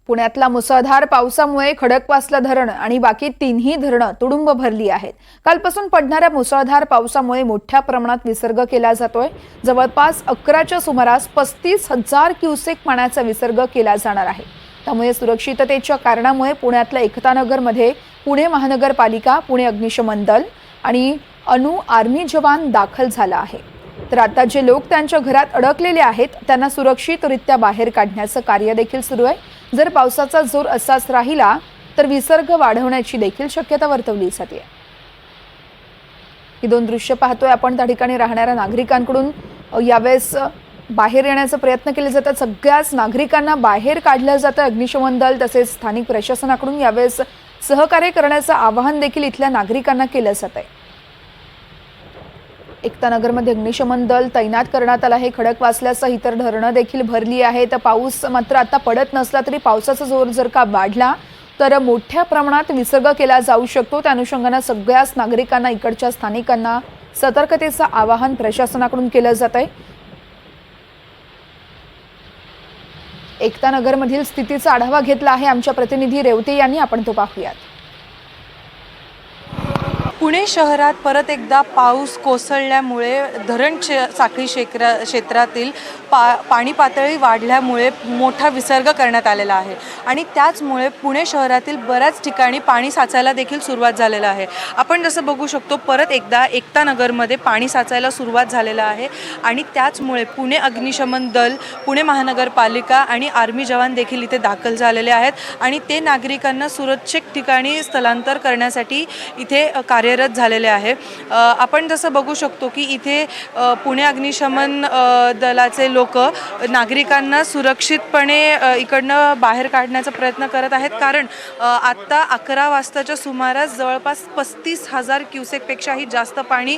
पुण्यातला मुसळधार पावसामुळे खडकवासला धरण आणि बाकी तीनही धरणं तुडुंब भरली आहेत। कालपासून पडणाऱ्या मुसळधार पावसामुळे मोठ्या प्रमाणात विसर्ग केला जातोय। जवळपास 11च्या सुमारास 35,000 क्युसेक पाण्याचा विसर्ग केला जाणार आहे। त्यामुळे सुरक्षिततेच्या कारणामुळे पुण्यातल्या एकतानगरमध्ये पुणे महानगरपालिका, पुणे अग्निशमन दल आणि अणु आर्मी जवान दाखल झाला आहे। तर आता जे लोक त्यांच्या घरात अडकलेले आहेत त्यांना सुरक्षितरित्या बाहेर काढण्याचं कार्य देखील सुरू आहे। जर पावसाचा जोर असाच राहिला तर विसर्ग वाढवण्याची देखील शक्यता वर्तवली जाते। ही दोन दृश्य पाहतोय आपण। त्या ठिकाणी राहणाऱ्या नागरिकांकडून यावेळेस बाहेर येण्याचा प्रयत्न केले जातात। सगळ्याच नागरिकांना बाहेर काढलं जातं। अग्निशमन दल तसेच स्थानिक प्रशासनाकडून यावेळेस सहकार्य करण्याचं आवाहन देखील इथल्या नागरिकांना केलं जात आहे। एकतानगरमध्ये अग्निशमन दल तैनात करण्यात आलं आहे। खडकवासल्यासह इतर धरणं देखील भरली आहेत। पाऊस मात्र आता पडत नसला तरी पावसाचा जोर जर का वाढला तर मोठ्या प्रमाणात विसर्ग केला जाऊ शकतो। त्या अनुषंगाने सगळ्याच नागरिकांना, इकडच्या स्थानिकांना सतर्कतेचं आवाहन प्रशासनाकडून केलं जात आहे। एकतानगरमधील स्थितीचा आढावा घेतला आहे आमच्या प्रतिनिधी रेवते यांनी, आपण तो पाहूयात। पुणे शहरात परत एकदा पाऊस कोसळल्यामुळे धरण साखळी क्षेत्रातील पाणी पातळी वाढल्यामुळे मोठा विसर्ग करण्यात आलेला आहे आणि त्याचमुळे पुणे शहरातील बऱ्याच ठिकाणी पाणी साचायला देखील सुरुवात झालेला आहे। आपण जसं बघू शकतो परत एकदा एकतानगरमध्ये पाणी साचायला सुरुवात झालेला आहे आणि त्याचमुळे पुणे अग्निशमन दल, पुणे महानगरपालिका आणि आर्मी जवान देखील इथे दाखल झालेले आहेत आणि ते नागरिकांना सुरक्षित ठिकाणी स्थलांतर करण्यासाठी इथे कार्यरत झालेले आहे। आपण जसं बघू शकतो की इथे पुणे अग्निशमन दलाचे लोक नागरिकांना सुरक्षितपणे इकडनं बाहेर काढण्याचा प्रयत्न करत आहेत, कारण आत्ता 11 वाजताच्या सुमारास जवळपास 35,000 क्युसेकपेक्षाही जास्त पाणी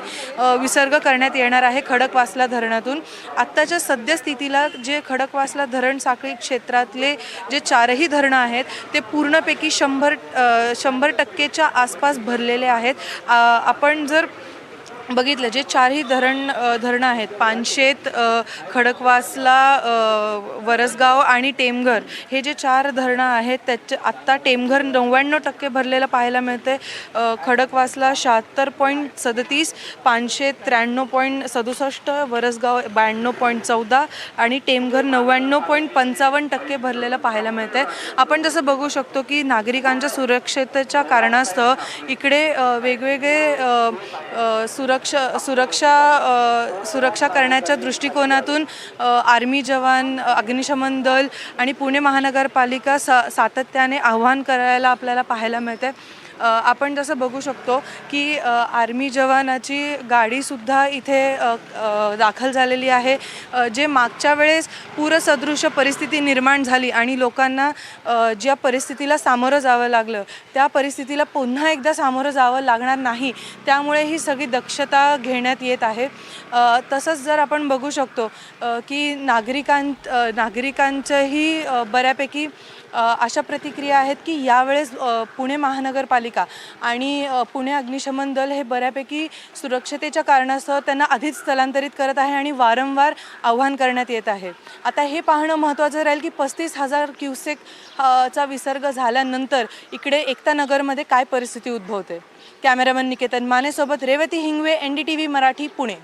विसर्ग करण्यात येणार आहे खडकवासला धरणातून। आत्ताच्या सद्यस्थितीला जे खडकवासला धरण साखळी क्षेत्रातले जे 4ही धरणं आहेत ते पूर्णपैकी 100% आसपास भरलेले आहेत। आपण जर बघितलं जे 4ही धरणं आहेत, पानशेत, खडकवासला, वरसगाव आणि टेमघर, हे जे 4 धरणं आहेत त्याचे आत्ता टेमघर 99% भरलेलं पाहायला मिळते। खडकवासला 76.37, पानशेत 93.67, वरसगाव 92.14 आणि टेमघर 99.55% भरलेलं पाहायला मिळते। आपण जसं बघू शकतो की नागरिकांच्या सुरक्षेच्या कारणास्तव इकडे वेगवेगळे सुरक्षा करण्याच्या दृष्टिकोनातून आर्मी जवान, अग्निशमन दल आणि पुणे महानगरपालिका सातत्याने आवाहन करायला आपल्याला पाहायला मिळते। आपण जसं बघू शकतो की आर्मी जवानाची गाडीसुद्धा इथे दाखल झालेली आहे। जे मागच्या वेळेस पूरसदृश परिस्थिती निर्माण झाली आणि लोकांना ज्या परिस्थितीला सामोरं जावं लागलं त्या परिस्थितीला पुन्हा एकदा सामोरं जावं लागणार नाही, त्यामुळे ही सगळी दक्षता घेण्यात येत आहे। तसंच जर आपण बघू शकतो की नागरिकांचंही बऱ्यापैकी अशा प्रतिक्रिया आहेत की यावेळेस पुणे महानगरपालिका आणि पुणे अग्निशमन दल हे बऱ्यापैकी सुरक्षतेच्या कारणास्तव त्यांना आधीच स्थलांतरित करत आहे आणि वारंवार आवाहन करण्यात येत आहे। आता हे पाहणं महत्त्वाचं राहील की 35,000 क्युसेक चा विसर्ग झाल्यानंतर इकडे एकतानगरमध्ये काय परिस्थिती उद्भवते। Cameraman Niketan मानेसोबत Revati Hingwe, NDTV Marathi, Pune.